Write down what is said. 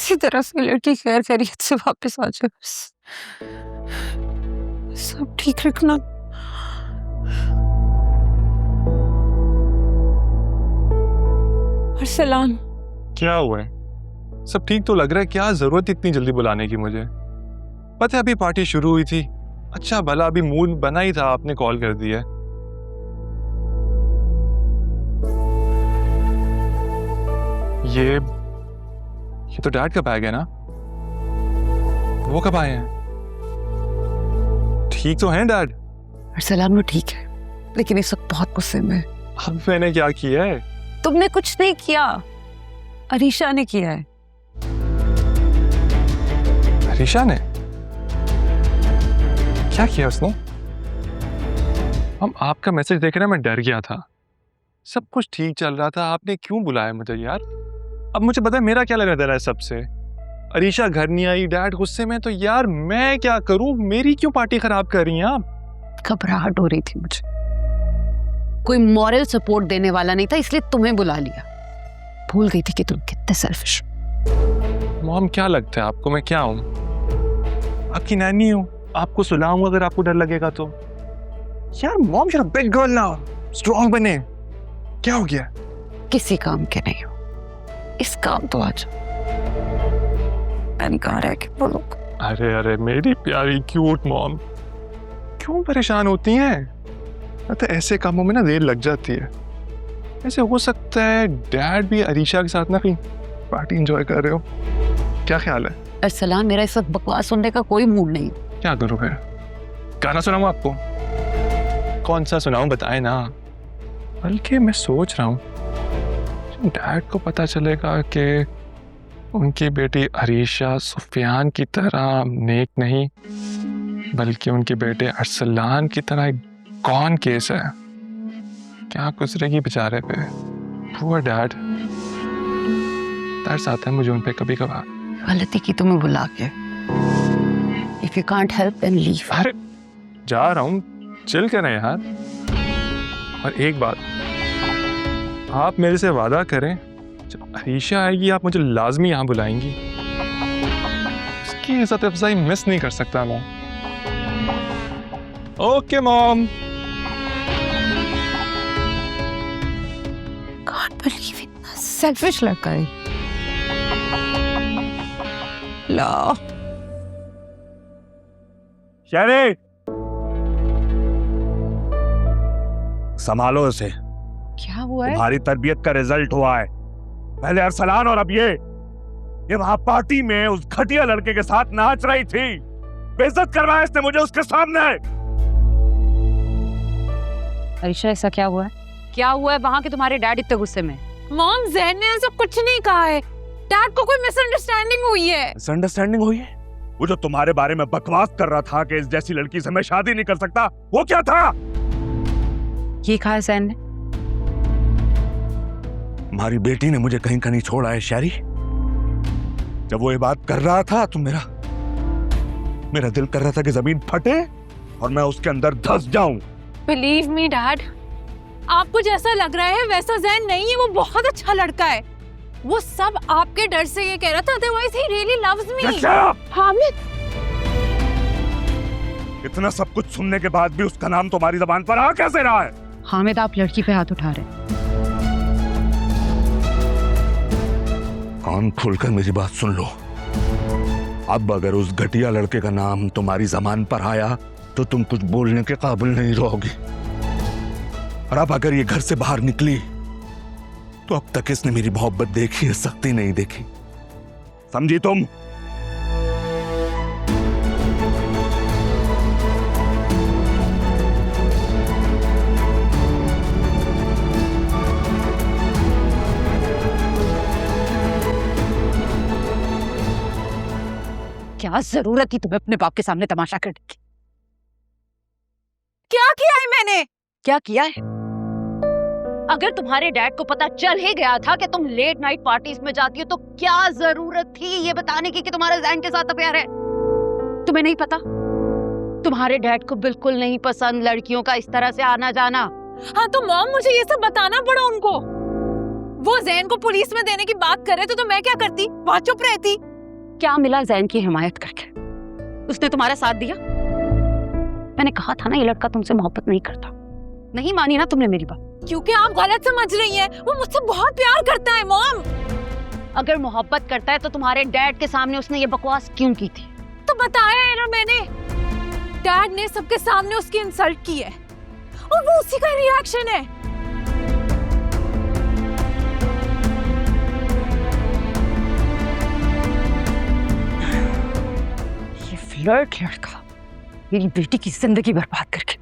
किसी तरह से लड़की खैर खैरियत से वापस आ जाए, सब ठीक रखना। अरसलान, क्या हुआ है? सब ठीक तो लग रहा है, क्या जरूरत इतनी जल्दी बुलाने की मुझे? पता है अभी पार्टी शुरू हुई थी, अच्छा भला अभी मूड बना ही था, आपने कॉल कर दिया। ये तो डैड का बैग है ना? वो कब आए हैं? ठीक तो हैं डैड? अरसलान वो ठीक है, लेकिन इस वक्त बहुत गुस्से में। अब मैंने क्या किया है? तुमने कुछ नहीं किया, अरीशा ने किया है। अरीशा ने? क्या किया उसने? हम आपका मैसेज देख रहे, मैं डर गया था। सब कुछ ठीक चल रहा था, आपने क्यों बुलाया मुझे यार? अब मुझे पता है मेरा क्या लेना देना है सबसे। अरीशा घर नहीं आई, डैड गुस्से में, तो यार मैं क्या करूं? मेरी क्यों पार्टी खराब कर रही हैं आप? घबराहट हो रही थी मुझे, कोई मॉरल सपोर्ट देने वाला नहीं था, इसलिए तुम्हें बुला लिया। भूल गई थी कि तुम कितने सेल्फिश हो। मॉम क्या लगता है आपको मैं क्या हूं? आपकी नैनी हूं, आपको सुलाऊं अगर आपको डर लगेगा तो। यार mom you are a big girl now, strong बने। क्या हो गया? किसी काम के नहीं हो, इस काम तो आज मैंने कहा है कि बोलो। अरे अरे मेरी प्यारी क्यूट मॉम, क्यों परेशान होती हैं? तो ऐसे कामों में ना देर लग जाती है। ऐसे हो सकता है डैड भी अरीशा के साथ ना कहीं पार्टी एंजॉय कर रहे हो, क्या ख्याल है? अरसलान, मेरा इस वक्त बकवास सुनने का कोई मूड नहीं। क्या करूं फिर? गाना सुनाऊं आपको? कौन सा सुनाऊं बताएं ना। बल्कि मैं सोच रहा हूं डैड को पता चलेगा कि उनकी बेटी अरीशा सुफियान की तरह नेक नहीं, बल्कि उनके बेटे अरसलान की तरह एक कौन केस है, क्या गुजरेगी बेचारे पे। पुअर डैड, तरस आता है मुझे उन पे कभी कभार। गलती की तुम्हें बुला के। If you can't help then leave. अरे जा रहा हूँ, चिल करें यार। और एक बात, आप मेरे से वादा करें जब अरीशा आएगी आप मुझे लाजमी यहाँ बुलाएंगी। उसकी इज्जत अफजाई मिस नहीं कर सकता मैं। Okay mom. Can't believe इतना selfish लड़का है। ला शहरे, संभालो उसे। क्या हुआ है? तुम्हारी तरबियत का रिजल्ट हुआ है। पहले अरसलान और अब ये वहां पार्टी में उस घटिया लड़के के साथ नाच रही थी। बेइज्जत करवाया इसने मुझे उसके सामने। अरीशा, ऐसा क्या हुआ है? क्या हुआ है वहां के तुम्हारे डैड इतने गुस्से में? मॉम, ज़हन ने ऐसा कुछ नहीं कहा है। डैड को कोई मिसअंडरस्टैंडिंग हुई है। मिसअंडरस्टैंडिंग हुई है? वो जो तुम्हारे बारे में बकवास कर रहा था कि इस जैसी लड़की से मैं शादी नहीं कर सकता, वो क्या था? ये कहा है ज़हन ने? तुम्हारी बेटी ने मुझे कहीं कहीं छोड़ा है शहरी। जब वो ये बात कर रहा था तो मेरा दिल कर रहा था कि जमीन फटे और मैं उसके अंदर धंस जाऊं। बिलीव मी डैड, आपको जैसा लग रहा है वैसा ज़हन नहीं है। वो बहुत अच्छा लड़का है। वो सब आपके डर से ये कह रहा था, otherwise he really loves me. Hamid, इतना सब कुछ सुनने के बाद भी उसका नाम तुम्हारी जबान पर आ कैसे रहा है? हामिद, आप लड़की पे हाथ उठा रहे हैं। कान खोलकर मेरी बात सुन लो। अब अगर उस घटिया लड़के का नाम तुम्हारी जबान पर आया तो तुम कुछ बोलने के काबिल नहीं रहोगी। और अब अगर ये घर से बाहर निकली तो अब तक इसने मेरी मोहब्बत देखी है, सख्ती नहीं देखी। समझी तुम? क्या जरूरत थी तुम्हें अपने बाप के सामने तमाशा करने की? क्या किया है मैंने? क्या किया है? अगर तुम्हारे डैड को पता चल ही गया था कि तुम लेट नाइट पार्टीज में जाती हो तो क्या जरूरत थी ये बताने की कि तुम्हारे ज़हन के साथ अफेयर है? तुम्हें नहीं पता? तुम्हारे डैड को बिल्कुल नहीं पसंद लड़कियों का इस तरह से आना जाना। हाँ तो मॉम, मुझे ये सब बताना पड़ा उनको। वो ज़हन को पुलिस में देने की बात कर रहे थे तो मैं क्या करती? वहाँ चुप रहती। क्या मिला जैन की हिमायत करके? उसने तुम्हारा साथ दिया? मैंने कहा था ना ये लड़का तुमसे मोहब्बत नहीं करता। नहीं मानी ना तुमने मेरी बात। क्योंकि आप गलत समझ रही हैं। वो मुझसे बहुत प्यार करता है मॉम। अगर मोहब्बत करता है तो तुम्हारे डैड के सामने उसने ये बकवास क्यों की थी? तो बताया है ना मैंने, डैड ने सबके सामने उसकी इंसल्ट की है और वो उसी का रिएक्शन है। ये फ्लर्ट लड़का मेरी बेटी की जिंदगी बर्बाद करके